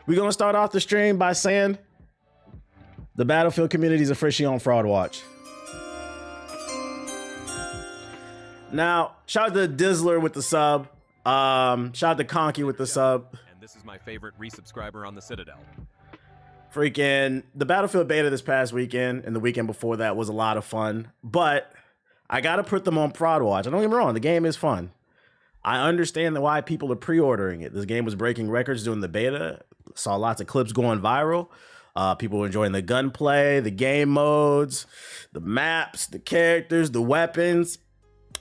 We're going to start off the stream by saying the Battlefield community is officially on Fraud Watch. Now, shout out to Dizzler with the sub. Shout out to Conky with the sub. And this is my favorite resubscriber on the Citadel. Freaking the Battlefield beta this past weekend and the weekend before that was a lot of fun, but I gotta put them on Fraud Watch. Don't get me wrong, the game is fun. I understand why people are pre-ordering it. This game was breaking records during the beta. Saw lots of clips going viral. People were enjoying the gunplay, the game modes, the maps, the characters, the weapons.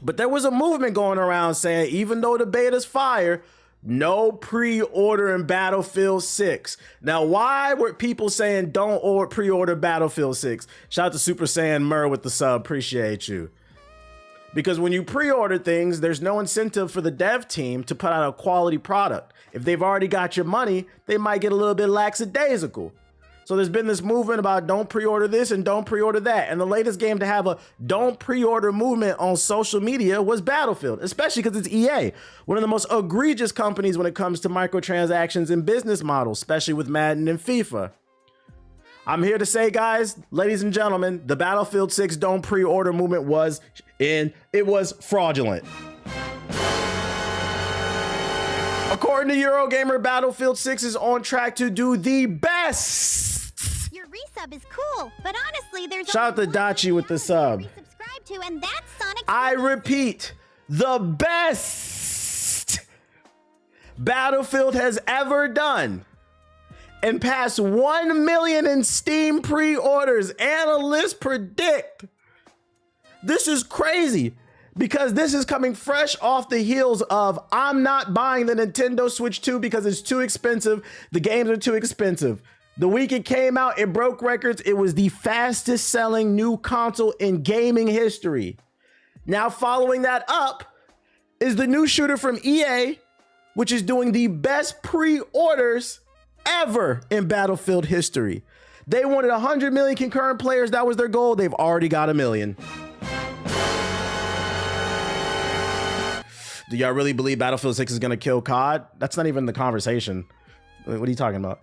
But there was a movement going around saying, even though the beta's fire, no pre-order in Battlefield 6. Now, why were people saying don't pre-order Battlefield 6? Shout out to Super Saiyan Mur with the sub. Appreciate you. Because when you pre-order things, there's no incentive for the dev team to put out a quality product. If they've already got your money, they might get a little bit lackadaisical. So there's been this movement about don't pre-order this and don't pre-order that. And the latest game to have a don't pre-order movement on social media was Battlefield, especially because it's EA, one of the most egregious companies when it comes to microtransactions and business models, especially with Madden and FIFA. I'm here to say, guys, ladies and gentlemen, the Battlefield 6 don't pre-order movement was fraudulent. According to Eurogamer, Battlefield 6 is on track to do the best. Your resub is cool, but honestly, there's shout out to Dachi with the sub. Resubscribe to, and that's Sonic. I repeat, the best Battlefield has ever done. And past 1 million in Steam pre-orders. Analysts predict. This is crazy because this is coming fresh off the heels of I'm not buying the Nintendo Switch 2 because it's too expensive. The games are too expensive. The week it came out, it broke records. It was the fastest selling new console in gaming history. Now following that up is the new shooter from EA, which is doing the best pre-orders ever in Battlefield history. They wanted 100 million concurrent players. That was their goal. They've already got 1 million. Do y'all really believe Battlefield 6 is going to kill COD? That's not even the conversation. What are you talking about?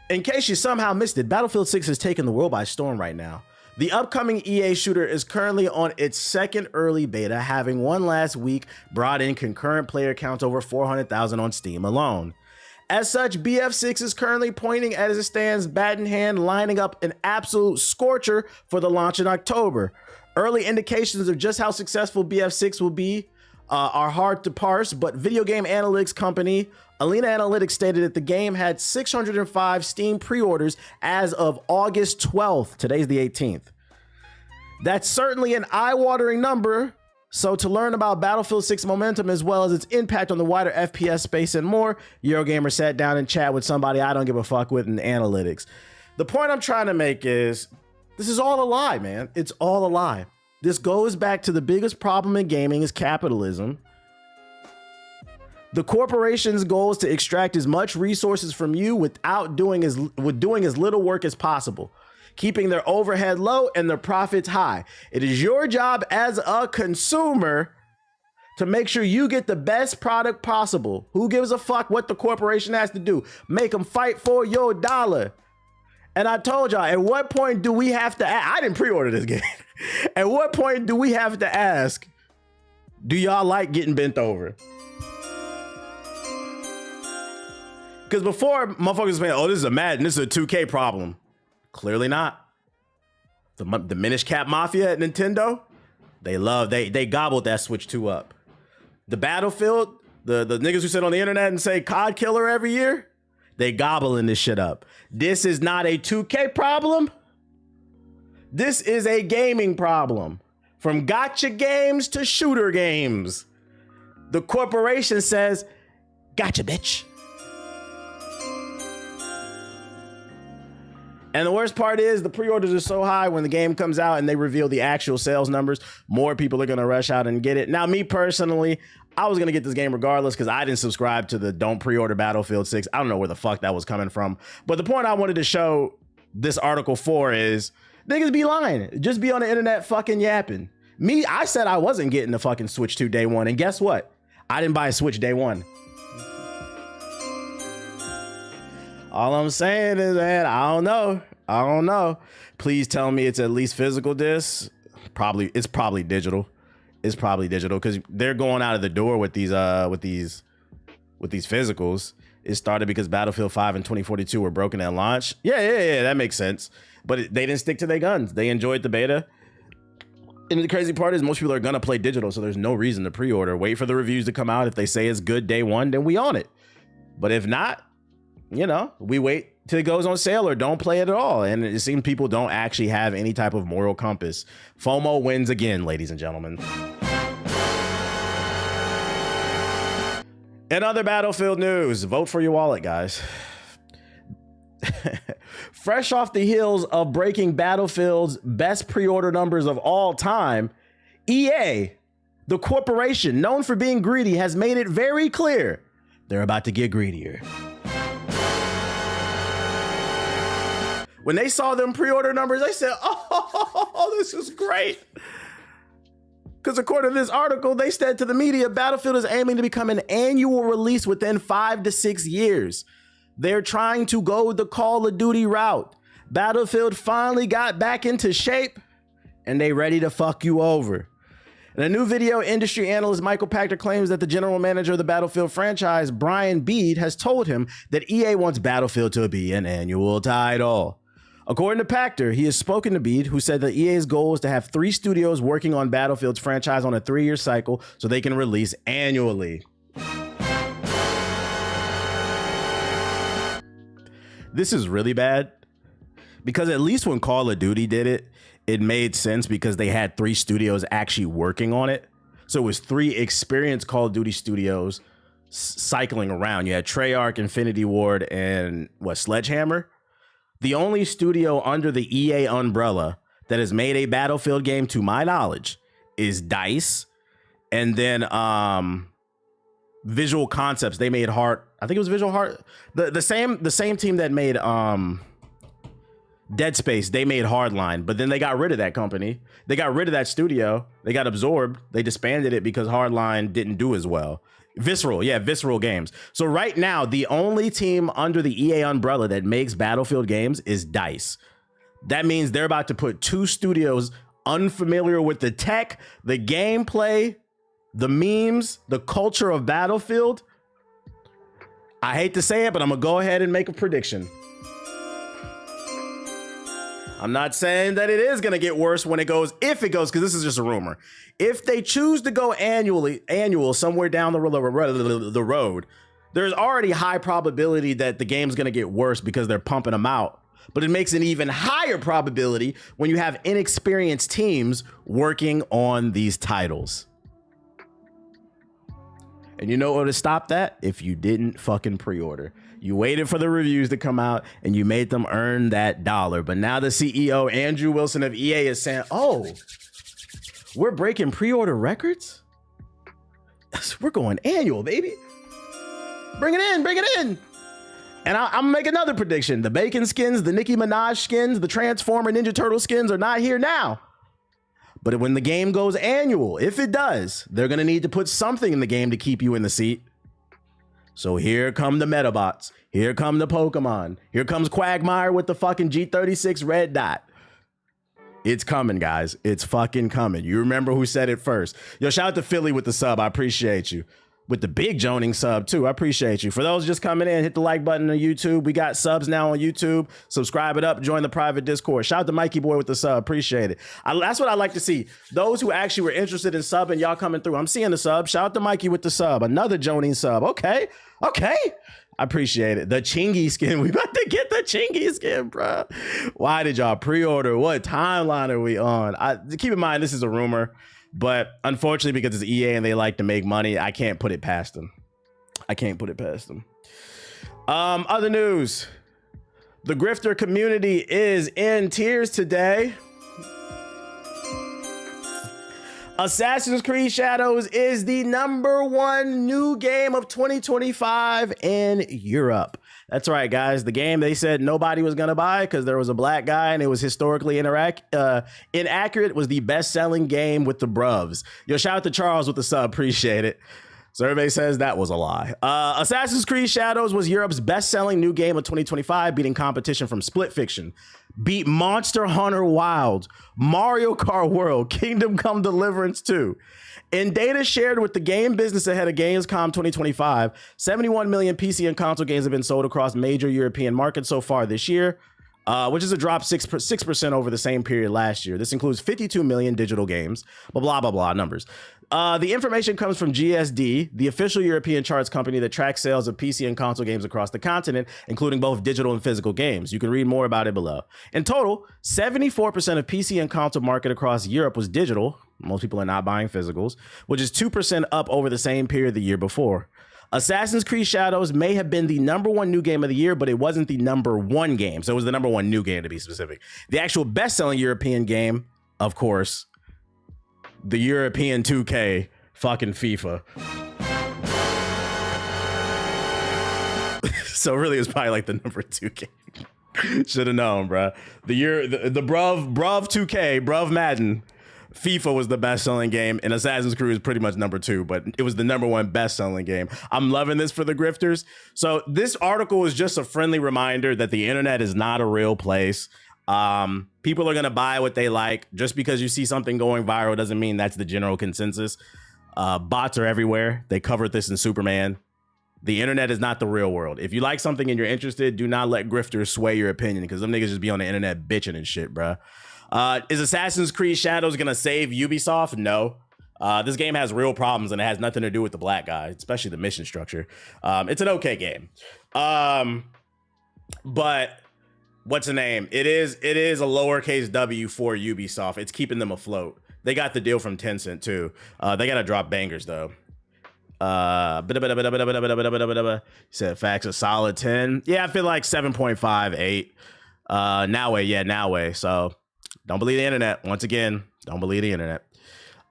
In case you somehow missed it, Battlefield 6 has taken the world by storm right now. The upcoming EA shooter is currently on its second early beta, having one last week brought in concurrent player counts over 400,000 on Steam alone. As such, BF6 is currently pointing as it stands, bat in hand, lining up an absolute scorcher for the launch in October. Early indications of just how successful BF6 will be are hard to parse, but video game analytics company Alina Analytics stated that the game had 605 Steam pre-orders as of August 12th. Today's the 18th. That's certainly an eye-watering number. So to learn about Battlefield 6 momentum as well as its impact on the wider FPS space and more, Eurogamer sat down and chat with somebody I don't give a fuck with in analytics. The point I'm trying to make is this is all a lie, man. It's all a lie. This goes back to the biggest problem in gaming is capitalism. The corporation's goal is to extract as much resources from you without doing as little work as possible, keeping their overhead low and their profits high. It is your job as a consumer to make sure you get the best product possible. Who gives a fuck what the corporation has to do? Make them fight for your dollar. And I told y'all, at what point do we have to I didn't pre-order this game. At what point do we have to ask, do y'all like getting bent over? Because before, motherfuckers saying, oh, this is a Madden, this is a 2K problem. Clearly not. The Minish Cap Mafia at Nintendo, they gobbled that Switch 2 up. The Battlefield, the niggas who sit on the internet and say COD killer every year, they gobbling this shit up. This is not a 2K problem. This is a gaming problem. From gotcha games to shooter games. The corporation says, gotcha, bitch. And the worst part is the pre-orders are so high when the game comes out and they reveal the actual sales numbers, more people are going to rush out and get it. Now, me personally, I was going to get this game regardless because I didn't subscribe to the don't pre-order Battlefield 6. I don't know where the fuck that was coming from. But the point I wanted to show this article for is niggas be lying. Just be on the internet fucking yapping. Me, I said I wasn't getting the fucking Switch 2 day one. And guess what? I didn't buy a Switch day one. All I'm saying is that I don't know. Please tell me it's at least physical discs. It's probably digital. It's probably digital because they're going out of the door with these physicals. It started because Battlefield 5 and 2042 were broken at launch. Yeah, that makes sense. But they didn't stick to their guns. They enjoyed the beta. And the crazy part is most people are gonna play digital, so there's no reason to pre-order. Wait for the reviews to come out. If they say it's good day one, then we on it. But if not, we wait till it goes on sale or don't play it at all. And it seems people don't actually have any type of moral compass. FOMO wins again, ladies and gentlemen. In other Battlefield news, vote for your wallet, guys. Fresh off the heels of breaking Battlefield's best pre-order numbers of all time, EA, the corporation known for being greedy, has made it very clear they're about to get greedier. When they saw them pre-order numbers, they said, oh, this is great. Because according to this article, they said to the media, Battlefield is aiming to become an annual release within 5 to 6 years. They're trying to go the Call of Duty route. Battlefield finally got back into shape and they ready to fuck you over. In a new video, industry analyst Michael Pachter claims that the general manager of the Battlefield franchise, Brian Bede, has told him that EA wants Battlefield to be an annual title. According to Pachter, he has spoken to Bede, who said that EA's goal is to have 3 studios working on Battlefield's franchise on a 3-year cycle so they can release annually. This is really bad because at least when Call of Duty did it, it made sense because they had 3 studios actually working on it. So it was 3 experienced Call of Duty studios cycling around. You had Treyarch, Infinity Ward, and Sledgehammer. The only studio under the EA umbrella that has made a Battlefield game, to my knowledge, is DICE. And then Visual Concepts. They made I think it was Visual Heart. The same team that made Dead Space, they made Hardline, but then they got rid of that company. They got rid of that studio. They got absorbed. They disbanded it because Hardline didn't do as well. Visceral Games. So right now, the only team under the EA umbrella that makes Battlefield games is DICE. That means they're about to put 2 studios unfamiliar with the tech, the gameplay, the memes, the culture of Battlefield. I hate to say it, but I'm gonna go ahead and make a prediction. I'm not saying that it is gonna get worse when it goes, if it goes, because this is just a rumor. If they choose to go annual somewhere down the road, there's already high probability that the game's gonna get worse because they're pumping them out. But it makes an even higher probability when you have inexperienced teams working on these titles. And you know what to stop that? If you didn't fucking pre-order. You waited for the reviews to come out and you made them earn that dollar. But now the CEO, Andrew Wilson of EA, is saying, oh, we're breaking pre-order records? We're going annual, baby. Bring it in. And I'm gonna make another prediction. The Bacon skins, the Nicki Minaj skins, the Transformer Ninja Turtle skins are not here now. But when the game goes annual, if it does, they're going to need to put something in the game to keep you in the seat. So here come the Metabots. Here come the Pokemon. Here comes Quagmire with the fucking G36 red dot. It's coming, guys. It's fucking coming. You remember who said it first. Yo, shout out to Philly with the sub. I appreciate you. With the big Joning sub too. I appreciate you. For those just coming in, hit the like button on YouTube. We got subs now on YouTube. Subscribe it up. Join the private Discord. Shout out to Mikey Boy with the sub. Appreciate it. That's what I like to see. Those who actually were interested in subbing, y'all coming through. I'm seeing the sub. Shout out to Mikey with the sub. Another Joning sub. Okay. I appreciate it. The Chingy skin. We about to get the Chingy skin, bro. Why did y'all pre-order? What timeline are we on? Keep in mind, this is a rumor. But unfortunately, because it's EA and they like to make money, I can't put it past them. Other news. The grifter community is in tears today. Assassin's Creed Shadows is the #1 new game of 2025 in Europe. That's right, guys. The game they said nobody was going to buy because there was a black guy and it was historically inaccurate was the best-selling game with the bruvs. Yo, shout out to Charles with the sub. Appreciate it. Survey says that was a lie. Assassin's Creed Shadows was Europe's best-selling new game of 2025, beating competition from Split Fiction, beat Monster Hunter Wilds, Mario Kart World, Kingdom Come Deliverance 2. In data shared with the game business ahead of Gamescom 2025, 71 million PC and console games have been sold across major European markets so far this year, which is a drop 6% over the same period last year. This includes 52 million digital games, blah, blah, blah, numbers. The information comes from GSD, the official European charts company that tracks sales of PC and console games across the continent, including both digital and physical games. You can read more about it below. In total, 74% of PC and console market across Europe was digital. Most people are not buying physicals, which is 2% up over the same period the year before. Assassin's Creed Shadows may have been the #1 new game of the year, but it wasn't the #1 game. So it was the #1 new game, to be specific. The actual best-selling European game, of course, the European 2K fucking FIFA. So really it's probably like the #2 game. Should have known, bruh. The bruv 2K, bruv Madden, FIFA was the best-selling game, and Assassin's Creed was pretty much #2, but it was the #1 best-selling game. I'm loving this for the grifters. So this article is just a friendly reminder that the internet is not a real place. People are gonna buy what they like. Just because you see something going viral doesn't mean that's the general consensus. Bots are everywhere. They covered this in Superman. The internet is not the real world. If you like something and you're interested, do not let grifters sway your opinion, because them niggas just be on the internet bitching and shit, bruh. Is Assassin's Creed Shadows gonna save Ubisoft? No. This game has real problems, and it has nothing to do with the black guy, especially the mission structure. It's an okay game. But what's the name? It is a lowercase W for Ubisoft. It's keeping them afloat. They got the deal from Tencent too. They gotta drop bangers though. Said facts a solid 10. Yeah, I feel like 7.5, 8. Now way. So don't believe the internet. Once again, don't believe the internet.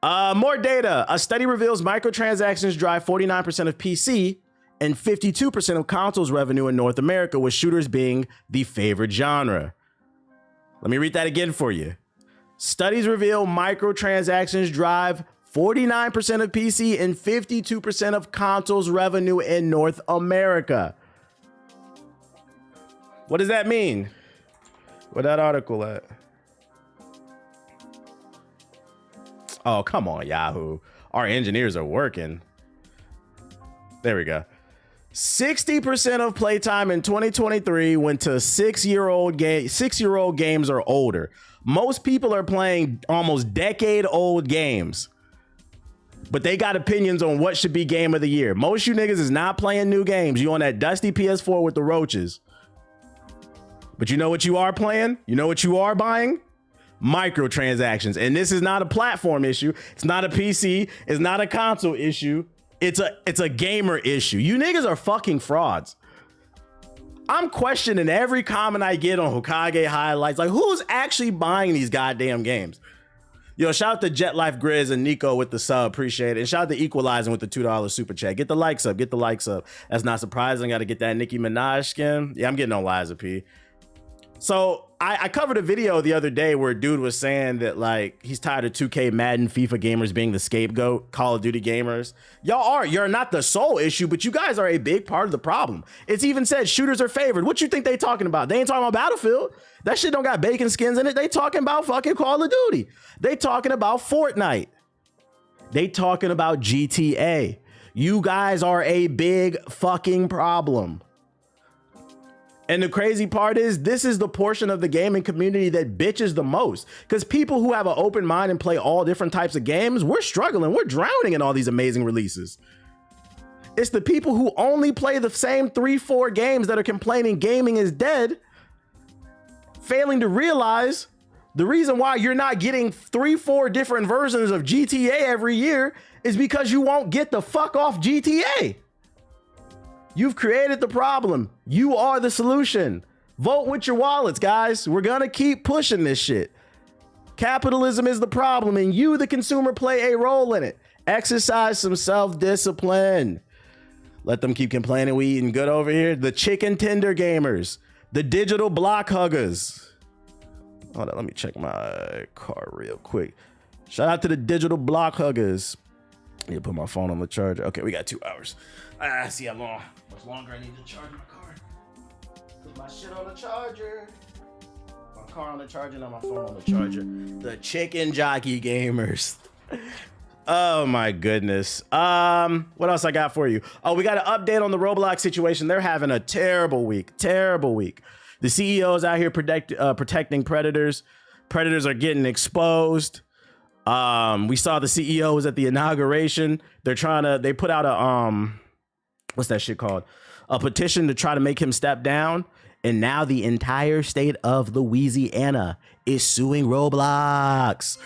More data. A study reveals microtransactions drive 49% of PC and 52% of consoles revenue in North America, with shooters being the favorite genre. Let me read that again for you. Studies reveal microtransactions drive 49% of PC and 52% of consoles revenue in North America. What does that mean? Where that article at? Oh, come on, Yahoo. Our engineers are working. There we go. 60% of playtime in 2023 went to 6-year-old games or older. Most people are playing almost decade-old games, but they got opinions on what should be game of the year. Most you niggas is not playing new games. You on that dusty PS4 with the roaches. But you know what you are playing? You know what you are buying? Microtransactions. And this is not a platform issue. It's not a PC. It's not a console issue. It's a gamer issue. You niggas are fucking frauds. I'm questioning every comment I get on Hokage highlights. Like, who's actually buying these goddamn games? Yo, shout out to Jet Life Grizz and Nico with the sub. Appreciate it. And shout out to Equalizing with the $2 super chat. Get the likes up. Get the likes up. That's not surprising. Got to get that Nicki Minaj skin. Yeah, I'm getting on Liza P. So I covered a video the other day where a dude was saying that, like, he's tired of 2K, Madden, FIFA gamers being the scapegoat, Call of Duty gamers. You're not the sole issue, but you guys are a big part of the problem. It's even said shooters are favored. What you think they talking about? They ain't talking about Battlefield. That shit don't got bacon skins in it. They talking about fucking Call of Duty. They talking about Fortnite. They talking about GTA. You guys are a big fucking problem. And the crazy part is, this is the portion of the gaming community that bitches the most, because people who have an open mind and play all different types of games, we're struggling. We're drowning in all these amazing releases. It's the people who only play the same 3-4 games that are complaining gaming is dead, failing to realize the reason why you're not getting 3-4 different versions of GTA every year is because you won't get the fuck off GTA. You've created the problem. You are the solution. Vote with your wallets, guys. We're gonna keep pushing this shit. Capitalism is the problem, and you, the consumer, play a role in it. Exercise some self-discipline. Let them keep complaining we eating good over here. The chicken tender gamers. The digital block huggers. Hold on, let me check my car real quick. Shout out to the digital block huggers. I need to put my phone on the charger. Okay, we got 2 hours. See how much longer I need to charge my car. Put my shit on the charger. My car on the charger, not my phone on the charger. The chicken jockey gamers. Oh my goodness. What else I got for you? Oh, we got an update on the Roblox situation. They're having a terrible week. Terrible week. The CEO is out here protecting predators. Predators are getting exposed. We saw the CEO was at the inauguration. They put out a what's that shit called? A petition to try to make him step down. And now the entire state of Louisiana is suing Roblox.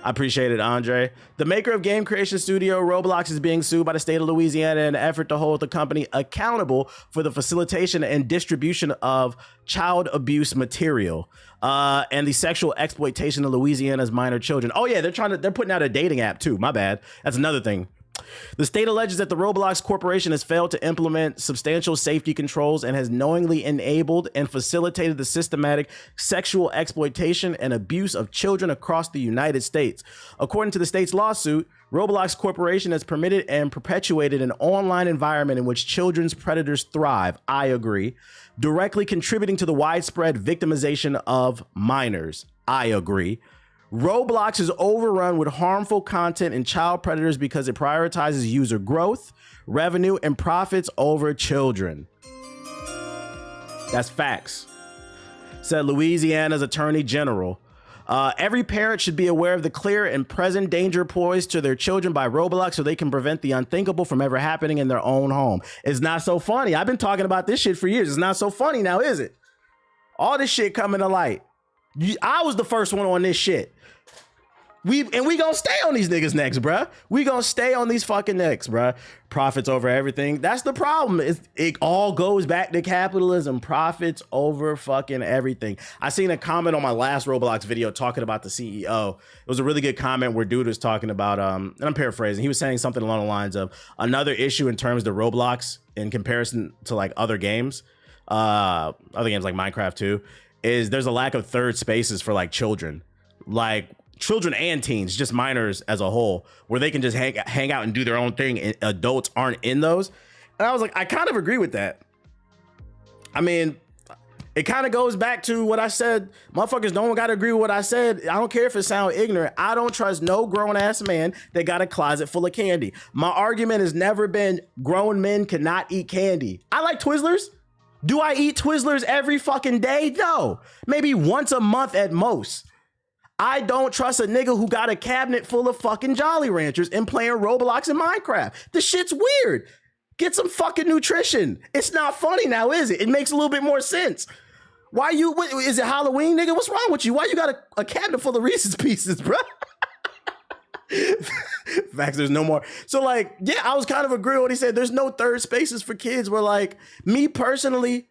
I appreciate it, Andre. The maker of game creation studio Roblox is being sued by the state of Louisiana in an effort to hold the company accountable for the facilitation and distribution of child abuse material and the sexual exploitation of Louisiana's minor children. Oh yeah, they're putting out a dating app too. My bad. That's another thing. The state alleges that the Roblox Corporation has failed to implement substantial safety controls and has knowingly enabled and facilitated the systematic sexual exploitation and abuse of children across the United States. According to the state's lawsuit, Roblox Corporation has permitted and perpetuated an online environment in which children's predators thrive. I agree. Directly contributing to the widespread victimization of minors. I agree. Roblox is overrun with harmful content and child predators because it prioritizes user growth, revenue, and profits over children. That's facts, said Louisiana's Attorney General. Every parent should be aware of the clear and present danger posed to their children by Roblox so they can prevent the unthinkable from ever happening in their own home. It's not so funny. I've been talking about this shit for years. It's not so funny now, is it? All this shit coming to light. I was the first one on this shit. We gonna stay on these niggas' necks, bruh. We gonna stay on these fucking necks, bruh. Profits over everything. That's the problem. It all goes back to capitalism. Profits over fucking everything. I seen a comment on my last Roblox video talking about the CEO. It was a really good comment where dude was talking about, and I'm paraphrasing. He was saying something along the lines of another issue in terms of Roblox in comparison to like other games like Minecraft too, is there's a lack of third spaces for like children. Like, children and teens, just minors as a whole, where they can just hang out and do their own thing, and adults aren't in those. And I was like, I kind of agree with that. I mean, it kind of goes back to what I said. Motherfuckers don't gotta agree with what I said. I don't care if it sounds ignorant. I don't trust no grown-ass man that got a closet full of candy. My argument has never been grown men cannot eat candy. I like Twizzlers. Do I eat Twizzlers every fucking day? No. Maybe once a month at most. I don't trust a nigga who got a cabinet full of fucking Jolly Ranchers and playing Roblox and Minecraft. The shit's weird. Get some fucking nutrition. It's not funny now, is it? It makes a little bit more sense. Is it Halloween, nigga? What's wrong with you? Why you got a cabinet full of Reese's Pieces, bro? Facts, there's no more. So like, yeah, I was kind of agreeing with what he said. There's no third spaces for kids where like, me personally,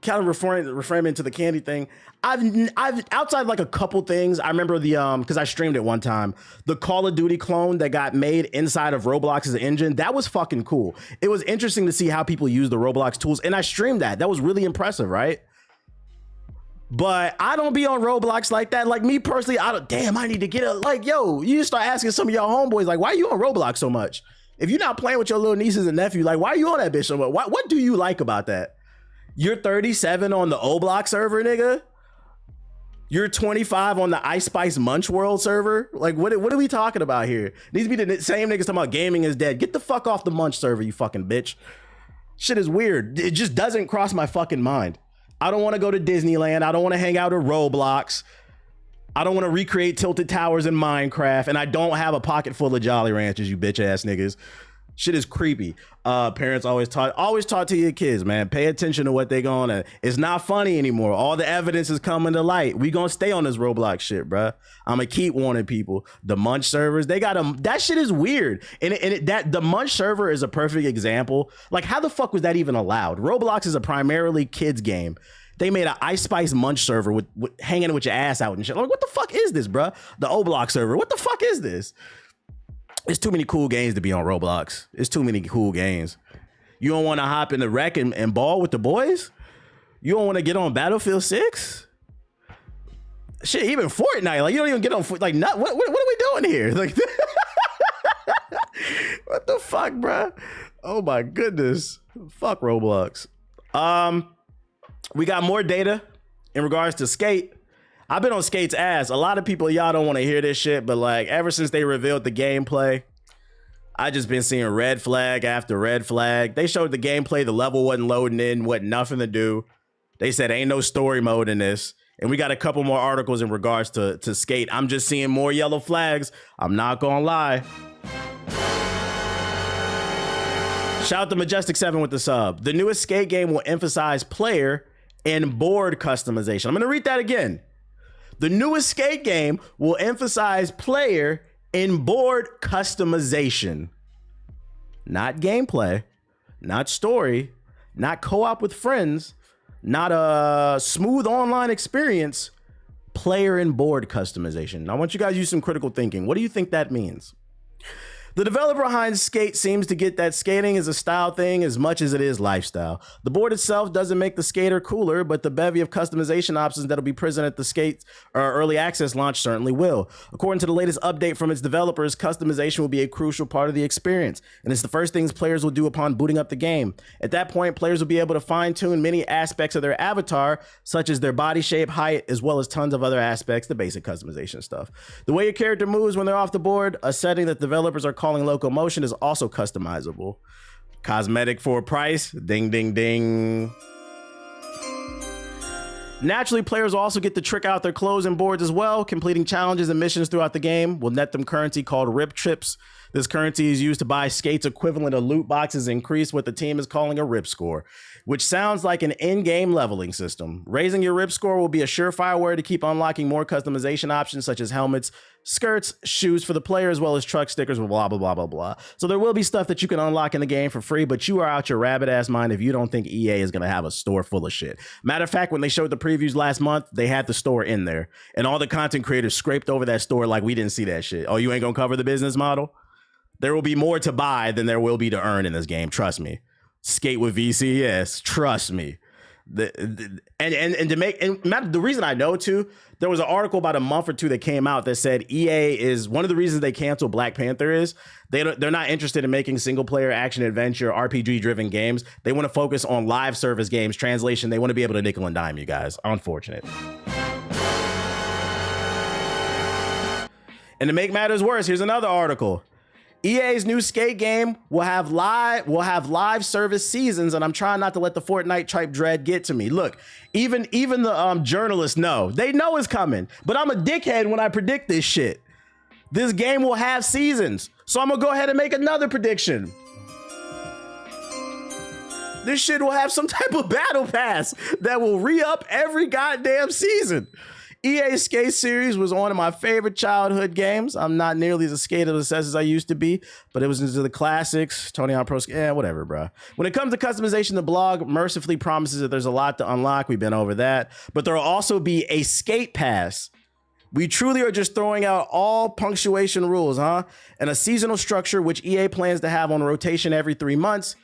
kind of reframing to the candy thing. I've outside like a couple things. I remember because I streamed it one time, the Call of Duty clone that got made inside of Roblox's engine. That was fucking cool. It was interesting to see how people use the Roblox tools, and I streamed that. That was really impressive, right? But I don't be on Roblox like that. Like me personally, I need to get a, like, yo, you start asking some of y'all homeboys, like, why are you on Roblox so much? If you're not playing with your little nieces and nephews, like, why are you on that bitch so much? What do you like about that? You're 37 on the O-Block server, nigga. You're 25 on the Ice Spice Munch World server. Like, what are we talking about here? These be the same niggas talking about gaming is dead. Get the fuck off the Munch server, you fucking bitch. Shit is weird. It just doesn't cross my fucking mind. I don't want to go to Disneyland. I don't want to hang out at Roblox. I don't want to recreate Tilted Towers in Minecraft. And I don't have a pocket full of Jolly Ranchers, you bitch ass niggas. Shit is creepy. Parents always talk to your kids, man. Pay attention to what they gonna. It's not funny anymore. All the evidence is coming to light. We gonna stay on this Roblox shit, bruh. I'm gonna keep warning people. The Munch servers, they got them. That shit is weird. And the Munch server is a perfect example. Like, how the fuck was that even allowed? Roblox is a primarily kids game. They made an Ice Spice Munch server with hanging with your ass out and shit. Like, what the fuck is this, bruh? The O-Block server. What the fuck is this? It's too many cool games to be on Roblox. It's too many cool games. You don't want to hop in the wreck and ball with the boys? You don't want to get on Battlefield 6? Shit, even Fortnite, like you don't even get on like not what are we doing here? Like what the fuck, bro? Oh my goodness. Fuck Roblox. We got more data in regards to Skate. I've been on Skate's ass. A lot of people, y'all don't want to hear this shit, but like ever since they revealed the gameplay, I just been seeing red flag after red flag. They showed the gameplay, the level wasn't loading in, wasn't nothing to do. They said ain't no story mode in this. And we got a couple more articles in regards to Skate. I'm just seeing more yellow flags. I'm not gonna lie. Shout out to Majestic7 with the sub. The newest Skate game will emphasize player and board customization. I'm gonna read that again. The newest Skate game will emphasize player and board customization. Not gameplay, not story, not co-op with friends, not a smooth online experience, player and board customization. I want you guys to use some critical thinking. What do you think that means? The developer behind Skate seems to get that skating is a style thing as much as it is lifestyle. The board itself doesn't make the skater cooler, but the bevy of customization options that'll be present at the Skate early access launch certainly will. According to the latest update from its developers, customization will be a crucial part of the experience, and it's the first things players will do upon booting up the game. At that point, players will be able to fine-tune many aspects of their avatar, such as their body shape, height, as well as tons of other aspects, the basic customization stuff. The way your character moves when they're off the board, a setting that developers are calling locomotion, is also customizable. Cosmetic for a price, ding ding ding. Naturally, players will also get to trick out their clothes and boards as well. Completing challenges and missions throughout the game will net them currency called RIP Trips. This currency is used to buy Skate's equivalent of loot boxes, increase what the team is calling a RIP score, which sounds like an in-game leveling system. Raising your RIP score will be a surefire way to keep unlocking more customization options such as helmets, skirts, shoes for the player, as well as truck stickers, blah, blah, blah, blah, blah. So there will be stuff that you can unlock in the game for free, but you are out your rabbit ass mind if you don't think EA is going to have a store full of shit. Matter of fact, when they showed the previews last month, they had the store in there, and all the content creators scraped over that store like we didn't see that shit. Oh, you ain't going to cover the business model? There will be more to buy than there will be to earn in this game. Trust me. Skate with VCS. Trust me. The reason I know too, there was an article about a month or two that came out that said EA is one of the reasons they canceled Black Panther is they're not interested in making single player action adventure RPG driven games. They want to focus on live service games. Translation, they want to be able to nickel and dime you guys. Unfortunate. And to make matters worse, here's another article. EA's new Skate game will have live service seasons, and I'm trying not to let the Fortnite type dread get to me. Look, even the journalists know. They know it's coming, but I'm a dickhead when I predict this shit. This game will have seasons, so I'm gonna go ahead and make another prediction. This shit will have some type of battle pass that will re-up every goddamn season. EA's Skate series was one of my favorite childhood games. I'm not nearly as skate obsessed as I used to be, but it was into the classics, Tony Hawk Pro Skate, whatever, bro. When it comes to customization, the blog mercifully promises that there's a lot to unlock. We've been over that, but there will also be a skate pass. We truly are just throwing out all punctuation rules, huh? And a seasonal structure, which EA plans to have on rotation every 3 months.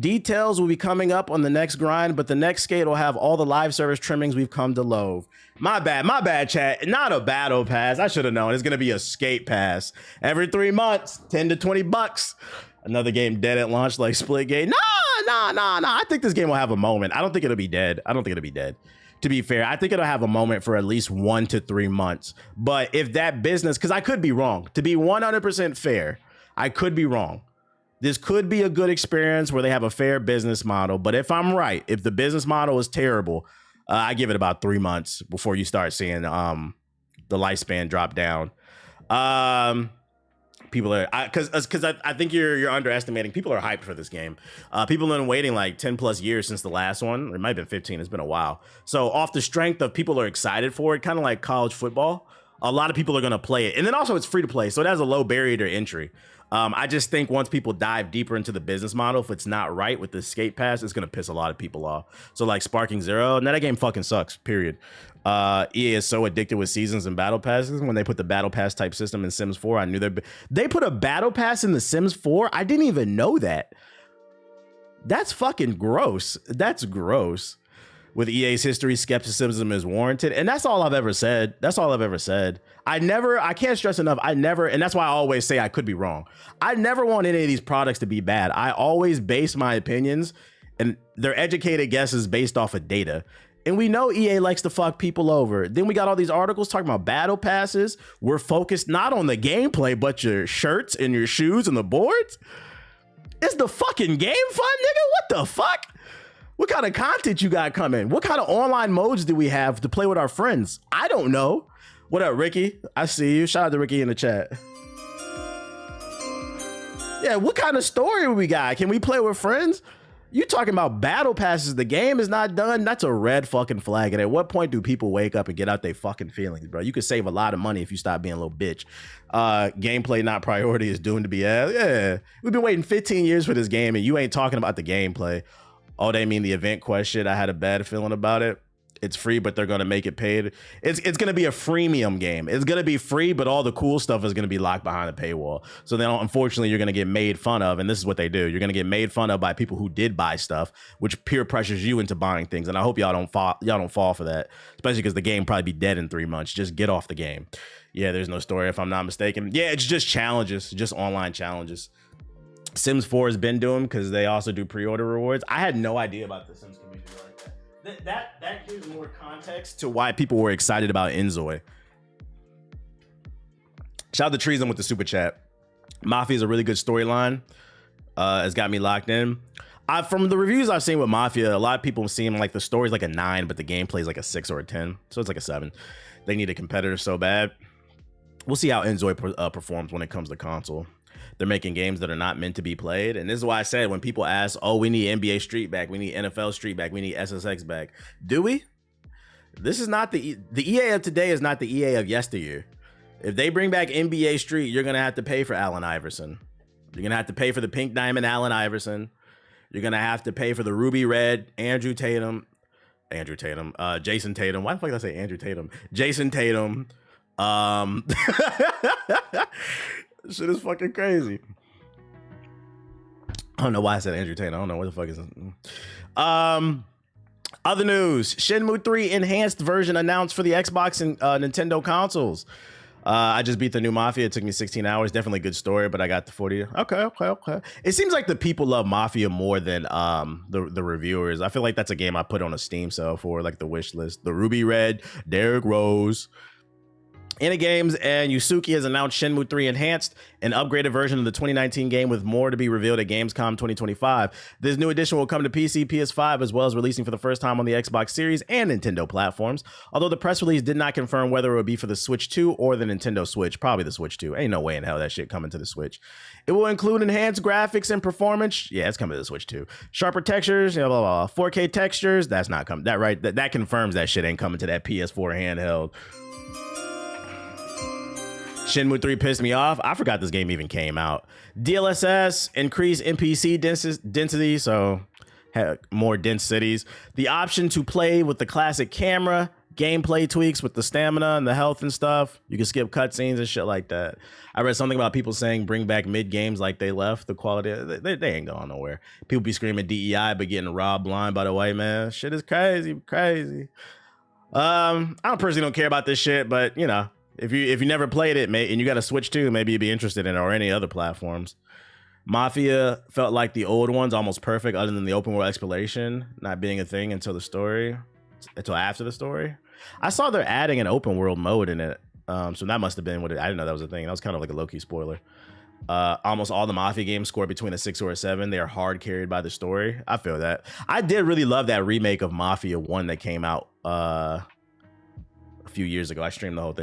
Details will be coming up on the next grind, but the next skate will have all the live service trimmings we've come to loathe. My bad, chat. Not a battle pass. I should have known. It's going to be a skate pass. Every 3 months, 10 to 20 bucks. Another game dead at launch like Splitgate. No. I think this game will have a moment. I don't think it'll be dead. To be fair, I think it'll have a moment for at least 1 to 3 months. But if that business, because I could be wrong. To be 100% fair, I could be wrong. This could be a good experience where they have a fair business model. But if I'm right, if the business model is terrible, I give it about 3 months before you start seeing the lifespan drop down. People are, because I think you're underestimating. People are hyped for this game. People have been waiting like 10 plus years since the last one. It might have been 15. It's been a while. So off the strength of people are excited for it, kind of like college football, a lot of people are going to play it. And then also it's free to play. So it has a low barrier to entry. I just think once people dive deeper into the business model, if it's not right with the skate pass, it's going to piss a lot of people off. So like Sparking Zero, and that game fucking sucks, period. EA is so addicted with seasons and battle passes. When they put the battle pass type system in Sims 4, I knew they put a battle pass in the Sims 4. I didn't even know that. That's fucking gross. That's gross. With EA's history, skepticism is warranted. And that's all I've ever said. That's all I've ever said. I can't stress enough, and that's why I always say I could be wrong. I never want any of these products to be bad. I always base my opinions and their educated guesses based off of data. And we know EA likes to fuck people over. Then we got all these articles talking about battle passes. We're focused not on the gameplay, but your shirts and your shoes and the boards. Is the fucking game fun, nigga? What the fuck? What kind of content you got coming? What kind of online modes do we have to play with our friends? I don't know. What up, Ricky? I see you. Shout out to Ricky in the chat. Yeah, what kind of story we got? Can we play with friends? You talking about battle passes? The game is not done. That's a red fucking flag. And at what point do people wake up and get out their fucking feelings, bro? You could save a lot of money if you stop being a little bitch. Gameplay not priority is doomed to be yeah. We've been waiting 15 years for this game and you ain't talking about the gameplay. Oh, they mean the event quest shit. I had a bad feeling about it. It's free, but they're gonna make it paid. It's gonna be a freemium game. It's gonna be free, but all the cool stuff is gonna be locked behind a paywall. So then, unfortunately, you're gonna get made fun of, and this is what they do. You're gonna get made fun of by people who did buy stuff, which peer pressures you into buying things. And I hope y'all don't fall for that, especially because the game probably be dead in 3 months. Just get off the game. Yeah, there's no story if I'm not mistaken. Yeah, it's just challenges, just online challenges. Sims 4 has been doing because they also do pre-order rewards. I had no idea about the Sims community like that. That gives more context to why people were excited about Enzoy. Shout out to Treason with the super chat. Mafia is a really good storyline. It's got me locked in. From the reviews I've seen with Mafia, a lot of people seem like the story's like a 9, but the gameplay is like a 6 or a 10. So it's like a 7. They need a competitor so bad. We'll see how Enzoy performs when it comes to console. They're making games that are not meant to be played. And this is why I said when people ask, oh, we need NBA Street back, we need NFL Street back, we need SSX back. Do we? This is not the EA of today is not the EA of yesteryear. If they bring back NBA Street, you're going to have to pay for Allen Iverson. You're going to have to pay for the Pink Diamond Allen Iverson. You're going to have to pay for the Ruby Red Jason Tatum. Why the fuck did I say Andrew Tatum? Jason Tatum. Shit is fucking crazy. I don't know why I said Andrew Tatum. I don't know what the fuck is it. Other news: Shenmue 3 enhanced version announced for the Xbox and Nintendo consoles. I just beat the new Mafia. It took me 16 hours. Definitely a good story, but I got the 40. Okay. It seems like the people love Mafia more than the reviewers. I feel like that's a game I put on a Steam sale for like the wish list. The Ruby Red, Derrick Rose. Games and Yusuke has announced Shenmue 3 Enhanced, an upgraded version of the 2019 game with more to be revealed at Gamescom 2025. This new edition will come to PC, PS5, as well as releasing for the first time on the Xbox Series and Nintendo platforms. Although the press release did not confirm whether it would be for the Switch 2 or the Nintendo Switch. Probably the Switch 2. Ain't no way in hell that shit coming to the Switch. It will include enhanced graphics and performance. Yeah, it's coming to the Switch 2. Sharper textures, blah, blah, blah. 4K textures. That's not coming. That confirms that shit ain't coming to that PS4 handheld. Shenmue 3 pissed me off. I forgot this game even came out. DLSS, increased NPC density, so more dense cities. The option to play with the classic camera, gameplay tweaks with the stamina and the health and stuff. You can skip cutscenes and shit like that. I read something about people saying bring back mid games like they left. The quality, they ain't going nowhere. People be screaming DEI but getting robbed blind by the white man. Shit is crazy. I personally don't care about this shit, but you know. If you never played it, and you got a Switch too, maybe you'd be interested in it or any other platforms. Mafia felt like the old ones, almost perfect, other than the open world exploration not being a thing until after the story. I saw they're adding an open world mode in it, so that must have been what I didn't know that was a thing. That was kind of like a low-key spoiler. Almost all the Mafia games score between a 6 or a 7. They are hard carried by the story. I feel that. I did really love that remake of Mafia 1 that came out a few years ago. I streamed the whole thing.